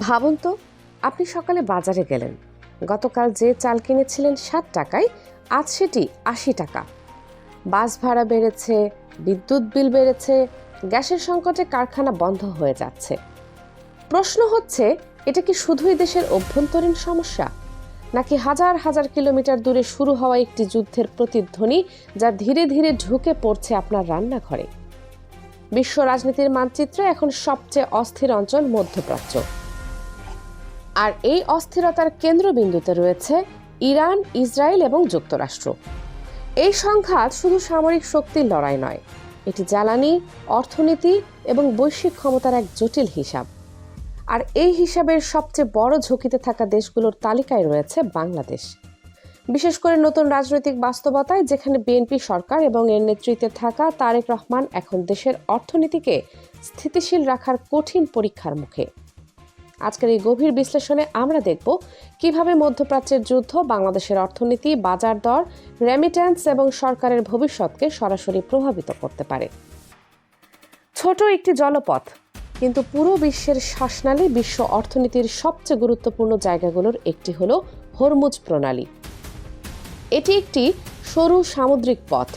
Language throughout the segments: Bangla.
ভাবুন তো, আপনি সকালে বাজারে গেলেন। গতকাল যে চাল কিনেছিলেন 7 টাকায়, আজ সেটি 80 টাকা। বাস ভাড়া বেড়েছে, বিদ্যুৎ বিল বেড়েছে, গ্যাসের সংকটে কারখানা বন্ধ হয়ে যাচ্ছে। প্রশ্ন হচ্ছে, এটা কি শুধুই দেশের অভ্যন্তরীণ সমস্যা, নাকি হাজার হাজার কিলোমিটার দূরে শুরু হওয়া একটি যুদ্ধের প্রতিধ্বনি যা ধীরে ধীরে ঢুকে পড়ছে আপনার রান্নাঘরে? বিশ্ব রাজনীতির মানচিত্রে এখন সবচেয়ে অস্থির অঞ্চল মধ্যপ্রাচ্য। আর এই অস্থিরতার কেন্দ্রবিন্দুতে রয়েছে ইরান, ইসরায়েল এবং যুক্তরাষ্ট্র। এই সংঘাত শুধু সামরিক শক্তির লড়াই নয়, এটি জ্বালানি, অর্থনীতি এবং বৈশ্বিক ক্ষমতার এক জটিল হিসাব। আর এই হিসাবের সবচেয়ে বড় ঝুঁকিতে থাকা দেশগুলোর তালিকায় রয়েছে বাংলাদেশ। বিশেষ করে নতুন রাজনৈতিক বাস্তবতায়, যেখানে বিএনপি সরকার এবং এর নেতৃত্বে থাকা তারেক রহমান এখন দেশের অর্থনীতিকে স্থিতিশীল রাখার কঠিন পরীক্ষার মুখে। আজকের এই গভীর বিশ্লেষণে আমরা দেখব কিভাবে মধ্যপ্রাচ্যের যুদ্ধ বাংলাদেশের অর্থনীতি, বাজার দর, রেমিট্যান্স এবং সরকারের ভবিষ্যৎকে সরাসরি প্রভাবিত করতে পারে। ছোট একটি জলপথ, কিন্তু পুরো বিশ্বের শ্বাসনালী। বিশ্ব অর্থনীতির সবচেয়ে গুরুত্বপূর্ণ জায়গাগুলোর একটি হল হরমুজ প্রণালী। এটি একটি সরু সামুদ্রিক পথ,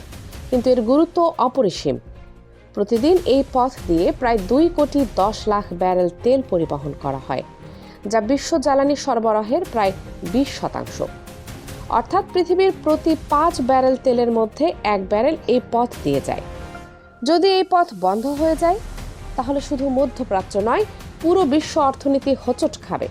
কিন্তু এর গুরুত্ব অপরিসীম। প্রতিদিন এই পথ দিয়ে প্রায় 2,10,00,000 ব্যারেল তেল পরিবহন করা হয়, যা বিশ্ব জ্বালানি সরবরাহের প্রায় 20%। অর্থাৎ পৃথিবীর প্রতি 5 ব্যারেল তেলের মধ্যে 1 ব্যারেল এই পথ দিয়ে যায়। যদি এই পথ বন্ধ হয়ে যায়, তাহলে শুধু মধ্যপ্রাচ্য নয়, পুরো বিশ্ব অর্থনীতি হোঁচট খাবে।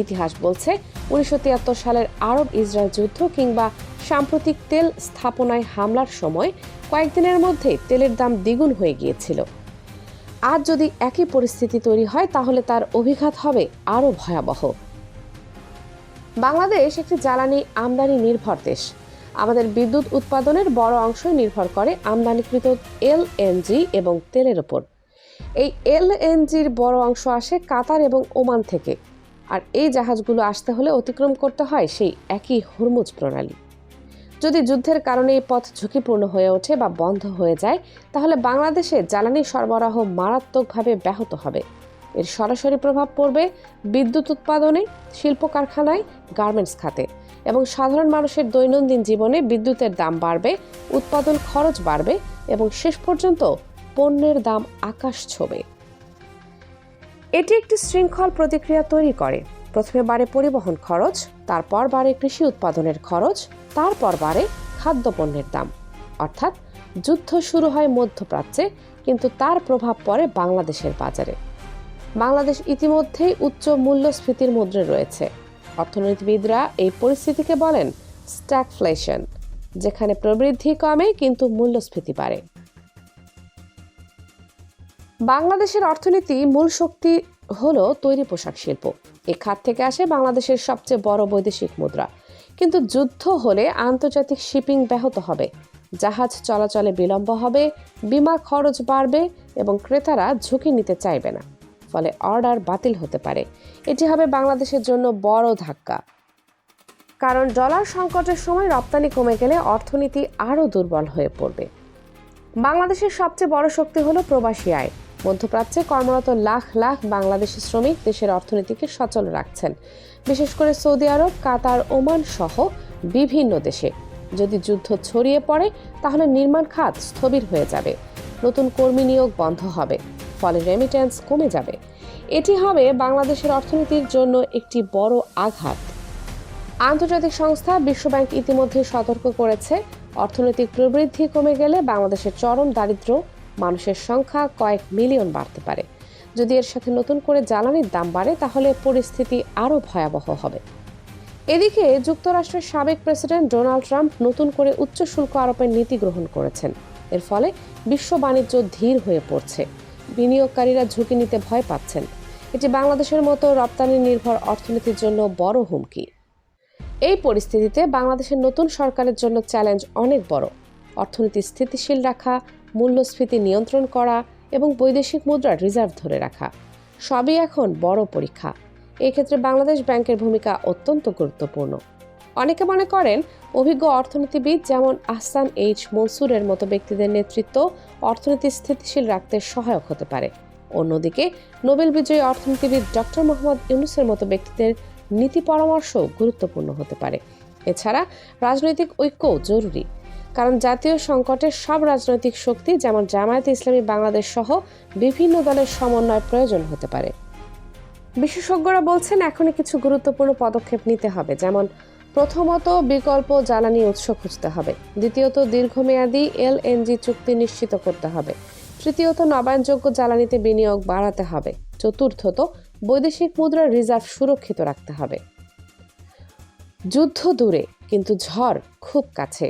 ইতিহাস বলছে, 1973 সালের আরব ইসরায়েল যুদ্ধ কিংবা সাম্প্রতিক তেল স্থাপনায় হামলার সময় কয়েকদিনের মধ্যে তেলের দাম দ্বিগুণ হয়ে গিয়েছিল। আজ যদি একই পরিস্থিতি তৈরি হয়, তাহলে তার অভিঘাত হবে আরও ভয়াবহ। বাংলাদেশ একটি জ্বালানি আমদানি নির্ভর দেশ। আমাদের বিদ্যুৎ উৎপাদনের বড় অংশ নির্ভর করে আমদানিকৃত এলএনজি এবং তেলের উপর। এই এলএনজির বড় অংশ আসে কাতার এবং ওমান থেকে, আর এই জাহাজগুলো আসতে হলে অতিক্রম করতে হয় সেই একই হরমুজ প্রণালী। যদি যুদ্ধের কারণে এই পথ ঝুঁকিপূর্ণ হয়ে ওঠে বা বন্ধ হয়ে যায়, তাহলে বাংলাদেশে জ্বালানি সরবরাহ মারাত্মকভাবে ব্যাহত হবে। এর সরাসরি প্রভাব পড়বে বিদ্যুৎ উৎপাদনে, শিল্প কারখানায়, গার্মেন্টস খাতে এবং সাধারণ মানুষের দৈনন্দিন জীবনে। বিদ্যুতের দাম বাড়বে, উৎপাদন খরচ বাড়বে এবং শেষ পর্যন্ত পণ্যের দাম আকাশ ছোঁবে। এটি একটি শৃঙ্খল প্রতিক্রিয়া তৈরি করে। প্রথমে বাড়ে পরিবহন খরচ, তারপর বাড়ে কৃষি উৎপাদনের খরচ, তারপর বাড়ে খাদ্যপণ্যের দাম। অর্থাৎ যুদ্ধ শুরু হয় মধ্যপ্রাচ্যে, কিন্তু তার প্রভাব পড়ে বাংলাদেশের বাজারে। বাংলাদেশ ইতিমধ্যেই উচ্চ মূল্যস্ফীতির মধ্যে রয়েছে। অর্থনীতিবিদরা এই পরিস্থিতিকে বলেন স্ট্যাগফ্লেশন, যেখানে প্রবৃদ্ধি কমে কিন্তু মূল্যস্ফীতি বাড়ে। বাংলাদেশের অর্থনীতি মূল শক্তি হলো তৈরি পোশাক শিল্প। এই খাত থেকে আসে বাংলাদেশের সবচেয়ে বড় বৈদেশিক মুদ্রা। কিন্তু যুদ্ধ হলে আন্তর্জাতিক শিপিং ব্যাহত হবে, জাহাজ চলাচলে বিলম্ব হবে, বিমা খরচ বাড়বে এবং ক্রেতারা ঝুঁকি নিতে চাইবে না। ফলে অর্ডার বাতিল হতে পারে। এটি হবে বাংলাদেশের জন্য বড় ধাক্কা, কারণ ডলার সংকটের সময় রপ্তানি কমে গেলে অর্থনীতি আরও দুর্বল হয়ে পড়বে। বাংলাদেশের সবচেয়ে বড় শক্তি হলো প্রবাসী আয়। মধ্যপ্রাচ্যে কর্মরত লাখ লাখ বাংলাদেশি শ্রমিক দেশের অর্থনীতিকে সচল রাখছেন, বিশেষ করে সৌদি আরব, কাতার, ওমান সহ বিভিন্ন দেশে। যদি যুদ্ধ ছড়িয়ে পড়ে, তাহলে নির্মাণ খাত স্থবির হয়ে যাবে, নতুন কর্মী নিয়োগ বন্ধ হবে, ফলে রেমিট্যান্স কমে যাবে। এটি হবে বাংলাদেশের অর্থনীতির জন্য একটি বড় আঘাত। আন্তর্জাতিক সংস্থা বিশ্বব্যাংক ইতিমধ্যে সতর্ক করেছে, অর্থনৈতিক প্রবৃদ্ধি কমে গেলে বাংলাদেশের চরম দারিদ্র্য, মানুষের সংখ্যা কয়েক মিলিয়ন বাড়তে পারে। যদি এর সাথে নতুন করে জ্বালানির দাম বাড়ে, তাহলে পরিস্থিতি আরও ভয়াবহ হবে। এদিকে যুক্তরাষ্ট্রের সাবেক প্রেসিডেন্ট ডোনাল্ড ট্রাম্প নতুন করে উচ্চ শুল্ক আরোপের নীতি গ্রহণ করেছেন। এর ফলে বিশ্ব বাণিজ্য ধীর হয়ে পড়ছে, বিনিয়োগকারীরা ঝুঁকি নিতে ভয় পাচ্ছেন। এটি বাংলাদেশের মতো রপ্তানি নির্ভর অর্থনীতির জন্য বড় হুমকি। এই পরিস্থিতিতে বাংলাদেশের নতুন সরকারের জন্য চ্যালেঞ্জ অনেক বড়। অর্থনীতি স্থিতিশীল রাখা, মূল্যস্ফীতি নিয়ন্ত্রণ করা এবং বৈদেশিক মুদ্রার রিজার্ভ ধরে রাখা সবই এখন বড় পরীক্ষা। এই ক্ষেত্রে বাংলাদেশ ব্যাংকের ভূমিকা অত্যন্ত গুরুত্বপূর্ণ। অনেকে মনে করেন, অভিজ্ঞ অর্থনীতিবিদ যেমন আহসান এইচ মনসুরের মতো ব্যক্তিদের নেতৃত্ব অর্থনীতি স্থিতিশীল রাখতে সহায়ক হতে পারে। অন্যদিকে নোবেল বিজয়ী অর্থনীতিবিদ ডক্টর মোহাম্মদ ইউনূসের মতো ব্যক্তিদের নীতি পরামর্শ গুরুত্বপূর্ণ হতে পারে। এছাড়া রাজনৈতিক ঐক্যও জরুরি, কারণ জাতীয় সংকটের সব রাজনৈতিক শক্তি যেমন জামায়াতে ইসলামী বাংলাদেশ সহ বিভিন্ন দলের সমন্বয় প্রয়োজন হতে পারে। বিশেষজ্ঞরা বলছেন এখনই কিছু গুরুত্বপূর্ণ পদক্ষেপ নিতে হবে, যেমন প্রথমত বিকল্প জ্বালানি উৎস খুঁজতে হবে, দ্বিতীয়ত দীর্ঘমেয়াদী এলএনজি চুক্তি নিশ্চিত করতে হবে, তৃতীয়ত নবায়নযোগ্য জ্বালানিতে বিনিয়োগ বাড়াতে হবে, চতুর্থত বৈদেশিক মুদ্রার রিজার্ভ সুরক্ষিত রাখতে হবে। যুদ্ধ দূরে কিন্তু ঝড় খুব কাছে।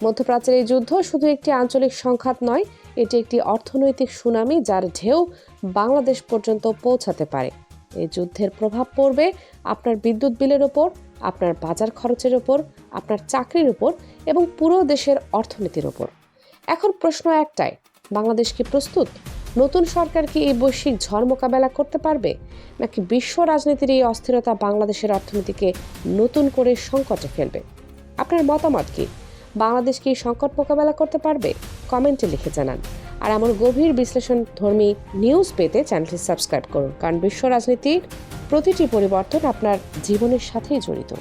মধ্যপ্রাচ্যের এই যুদ্ধ শুধু একটি আঞ্চলিক সংঘাত নয়, এটি একটি অর্থনৈতিক সুনামি যার ঢেউ বাংলাদেশ পর্যন্ত পৌঁছাতে পারে। এই যুদ্ধের প্রভাব পড়বে আপনার বিদ্যুৎ বিলের ওপর, আপনার বাজার খরচের ওপর, আপনার চাকরির উপর এবং পুরো দেশের অর্থনীতির ওপর। এখন প্রশ্ন একটাই, বাংলাদেশ কি প্রস্তুত? নতুন সরকার কি এই বৈশ্বিক ঝড় মোকাবেলা করতে পারবে, নাকি বিশ্ব রাজনীতির এই অস্থিরতা বাংলাদেশের অর্থনীতিকে নতুন করে সংকটে ফেলবে? আপনার মতামত কি? বাংলাদেশ কি সংকট মোকাবেলা করতে পারবে? কমেন্টে লিখে জানান। আর এমন গভীর বিশ্লেষণধর্মী নিউজ পেতে চ্যানেলটি সাবস্ক্রাইব করুন, কারণ বিশ্ব রাজনীতির প্রতিটি পরিবর্তন আপনার জীবনের সাথেই জড়িত।